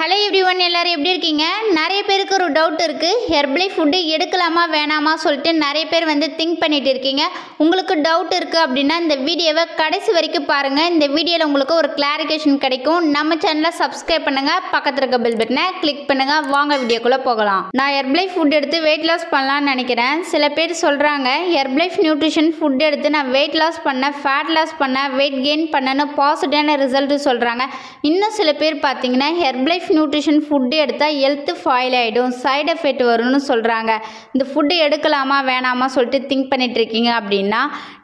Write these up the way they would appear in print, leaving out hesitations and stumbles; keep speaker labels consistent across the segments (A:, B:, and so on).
A: Hello everyone, எல்லாரும் எப்படி இருக்கீங்க? நிறைய பேருக்கு ஒரு டவுட் இருக்குது, ஹெர்பலைஃப் ஃபுட்டு எடுக்கலாமா வேணாமா சொல்லிட்டு நிறைய பேர் திங்க் பண்ணிட்டு இருக்கீங்க. உங்களுக்கு டவுட் இருக்குது அப்படின்னா இந்த வீடியோவை கடைசி வரைக்கும் பாருங்கள். இந்த வீடியோவில் உங்களுக்கு ஒரு கிளாரிஃபிகேஷன் கிடைக்கும். நம்ம சேனலை சப்ஸ்கிரைப் பண்ணுங்கள், பக்கத்தில் இருக்க பெல் பட்டனை கிளிக் பண்ணுங்கள். வாங்க வீடியோக்குள்ளே போகலாம். நான் ஹெர்பலைஃப் ஃபுட் எடுத்து வெயிட் லாஸ் பண்ணலான்னு நினைக்கிறேன். சில பேர் சொல்கிறாங்க ஹெர்பலைஃப் நியூட்ரிஷன் ஃபுட் எடுத்து நான் வெயிட் லாஸ் பண்ணேன், ஃபேட் லாஸ் பண்ணேன், வெயிட் கெயின் பண்ணேன்னு பாசிட்டிவான ரிசல்ட்டு சொல்கிறாங்க. இன்னும் சில பேர் பார்த்தீங்கன்னா ஹெர்பலைஃப் நியூட்ரிஷன் ஃபுட்டு எடுத்தால் ஹெல்த்து ஃபாயில் ஆகிடும், சைடு எஃபெக்ட் வரும்னு சொல்கிறாங்க. இந்த ஃபுட்டு எடுக்கலாமா வேணாமா சொல்லிட்டு திங்க் பண்ணிட்டு இருக்கீங்க அப்படின்னா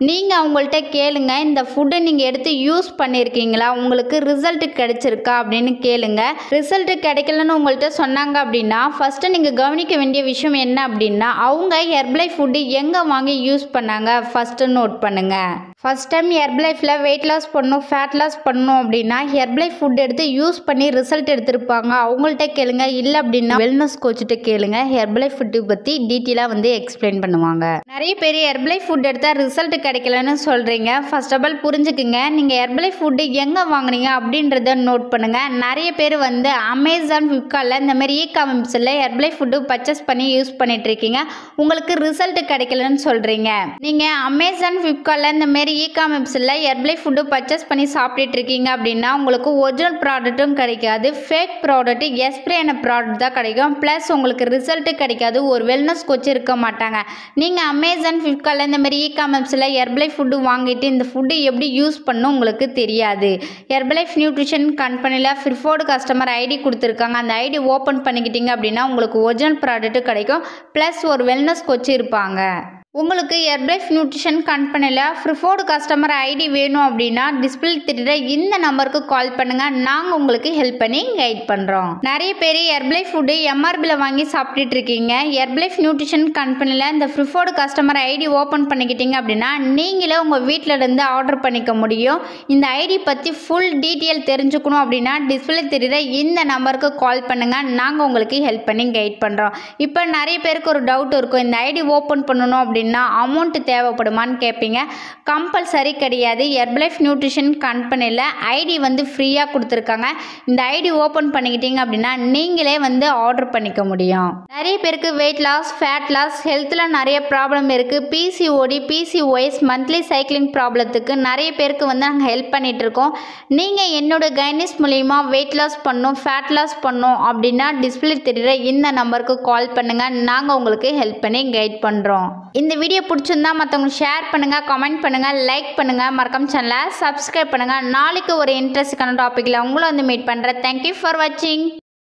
A: நீங்கள் அவங்கள்ட்ட கேளுங்க, இந்த ஃபுட்டை நீங்கள் எடுத்து யூஸ் பண்ணியிருக்கீங்களா, உங்களுக்கு ரிசல்ட் கிடைச்சிருக்கா அப்படின்னு கேளுங்க. ரிசல்ட் கிடைக்கலன்னு உங்கள்கிட்ட சொன்னாங்க அப்படின்னா ஃபஸ்ட்டு நீங்கள் கவனிக்க வேண்டிய விஷயம் என்ன அப்படின்னா அவங்க ஹெர்பலைஃப் ஃபுட்டு எங்கே வாங்கி யூஸ் பண்ணாங்க ஃபஸ்ட்டு நோட் பண்ணுங்கள். ஃபஸ்ட் டைம் ஹெர்பலைஃபில் வெயிட் லாஸ் பண்ணணும், ஃபேட் லாஸ் பண்ணணும் அப்படின்னா ஹெர்பலைஃப் ஃபுட் எடுத்து யூஸ் பண்ணி ரிசல்ட் எடுத்திருப்பாங்க, அவங்கள்ட்ட கேளுங்க. இல்லை அப்படின்னா வெல்னஸ் கோச்சிட்ட கேளுங்க, ஹெர்பலைஃப் ஃபுட்டு பற்றி டீட்டெயிலாக எக்ஸ்பிளைன் பண்ணுவாங்க. நிறைய பேர் ஹெர்பலைஃப் ஃபுட் எடுத்தால் ரிசல்ட் கிடைக்கலன்னு சொல்கிறீங்க. ஃபர்ஸ்ட் ஆஃப் ஆல் புரிஞ்சுக்குங்க, நீங்கள் ஹெர்பலைஃப் ஃபுட்டு எங்கே வாங்குனீங்க அப்படின்றத நோட் பண்ணுங்கள். நிறைய பேர் அமேசான், ஃப்ளிப்கார்ட்டில் இந்த மாதிரி காமர்ஸில் ஹெர்பலைஃப் ஃபுட்டு பர்ச்சேஸ் பண்ணி யூஸ் பண்ணிட்டு இருக்கீங்க, உங்களுக்கு ரிசல்ட் கிடைக்கலன்னு சொல்கிறீங்க. நீங்கள் அமேசான், ஃப்ளிப்கார்ட்டில் இந்த மாதிரி காமர்ஸில் ஹெர்பலைஃப் ஃபுட்டு பர்ச்சேஸ் பண்ணி சாப்பிட்டுட்டு இருக்கீங்க அப்படின்னா உங்களுக்கு ஒரிஜினல் ப்ராடக்ட்டும் கிடைக்காது, ஃபேக் ப்ராடக்ட், எக்ஸ்பிரியான ப்ராடக்ட் தான் கிடைக்கும். ப்ளஸ் உங்களுக்கு ரிசல்ட்டு கிடைக்காது, ஒரு வெல்னஸ் கோச் இருக்க மாட்டாங்க. நீங்கள் அமேசான், ஃப்ளிப்கார்ட்டில் இந்த மாதிரி காமர்ஸில் ஹெர்பலைஃப் ஃபுட்டு வாங்கிட்டு இந்த ஃபுட்டு எப்படி யூஸ் பண்ணணும் உங்களுக்கு தெரியாது. ஹெர்பலைஃப் நியூட்ரிஷன் கம்பெனியில் ப்ரிஃபர்டு கஸ்டமர் ஐடி கொடுத்துருக்காங்க, அந்த ஐடி ஓப்பன் பண்ணிக்கிட்டீங்க அப்படின்னா உங்களுக்கு ஒரிஜினல் ப்ராடக்ட்டு கிடைக்கும், ப்ளஸ் ஒரு வெல்னஸ் கோச் இருப்பாங்க. உங்களுக்கு ஹெர்பலைஃப் நியூட்ரிஷன் கம்பெனியில் ப்ரிஃபர்டு கஸ்டமர் ஐடி வேணும் அப்படின்னா டிஸ்பிளே தெரியுற இந்த நம்பருக்கு கால் பண்ணுங்கள், நாங்கள் உங்களுக்கு ஹெல்ப் பண்ணி கைட் பண்ணுறோம். நிறைய பேர் ஹெர்பலைஃப் ஃபுட்டு எம்ஆர்பியில் வாங்கி சாப்பிட்டுட்டு இருக்கீங்க. ஹெர்பலைஃப் நியூட்ரிஷன் கம்பெனியில் இந்த ப்ரிஃபர்டு கஸ்டமர் ஐடி ஓப்பன் பண்ணிக்கிட்டீங்க அப்படின்னா நீங்களே உங்கள் வீட்டில் இருந்து ஆர்டர் பண்ணிக்க முடியும். இந்த ஐடி பற்றி ஃபுல் டீட்டெயில் தெரிஞ்சுக்கணும் அப்படின்னா டிஸ்பிளே தெரியுற இந்த நம்பருக்கு கால் பண்ணுங்கள், நாங்கள் உங்களுக்கு ஹெல்ப் பண்ணி கைட் பண்ணுறோம். இப்போ நிறைய பேருக்கு ஒரு டவுட் இருக்கும், இந்த ஐடி ஓப்பன் பண்ணணும் அப்படின்னா அமௌண்ட் தேவைப்படுமான்னு கேட்பீங்க. கம்பல்சரி கிடையாது. ஹெர்பலைஃப் நியூட்ரிஷன் கம்பெனியில் ஐடி ஃப்ரீயாக கொடுத்துருக்காங்க. இந்த ஐடி ஓப்பன் பண்ணிக்கிட்டீங்க அப்படின்னா நீங்களே ஆர்டர் பண்ணிக்க முடியும். நிறைய பேருக்கு வெயிட் லாஸ், ஃபேட் லாஸ், ஹெல்த்தில் நிறைய ப்ராப்ளம் இருக்குது. பிசிஓடி, பிசிஓஎஸ், மந்த்லி சைக்கிளிங் ப்ராப்ளத்துக்கு நிறைய பேருக்கு நாங்கள் ஹெல்ப் பண்ணிகிட்டு இருக்கோம். நீங்கள் என்னோட கைனஸ் மூலிமா வெயிட் லாஸ் பண்ணணும், ஃபேட் லாஸ் பண்ணணும் அப்படின்னா டிஸ்பிளே தெரியுற இந்த நம்பருக்கு கால் பண்ணுங்கள், நாங்கள் உங்களுக்கு ஹெல்ப் பண்ணி கைட் பண்ணுறோம். இந்த வீடியோ பிடிச்சிருந்தா மற்றவங்க ஷேர் பண்ணுங்கள், கமெண்ட் பண்ணுங்கள், லைக் பண்ணுங்கள், மறக்காம சேனலை சப்ஸ்கிரைப் பண்ணுங்கள். நாளைக்கு ஒரு இன்ட்ரெஸ்டிங்கான டாப்பிக்கில் உங்களை மீட் பண்ணுறேன். தேங்க்யூ ஃபார் வாட்சிங்.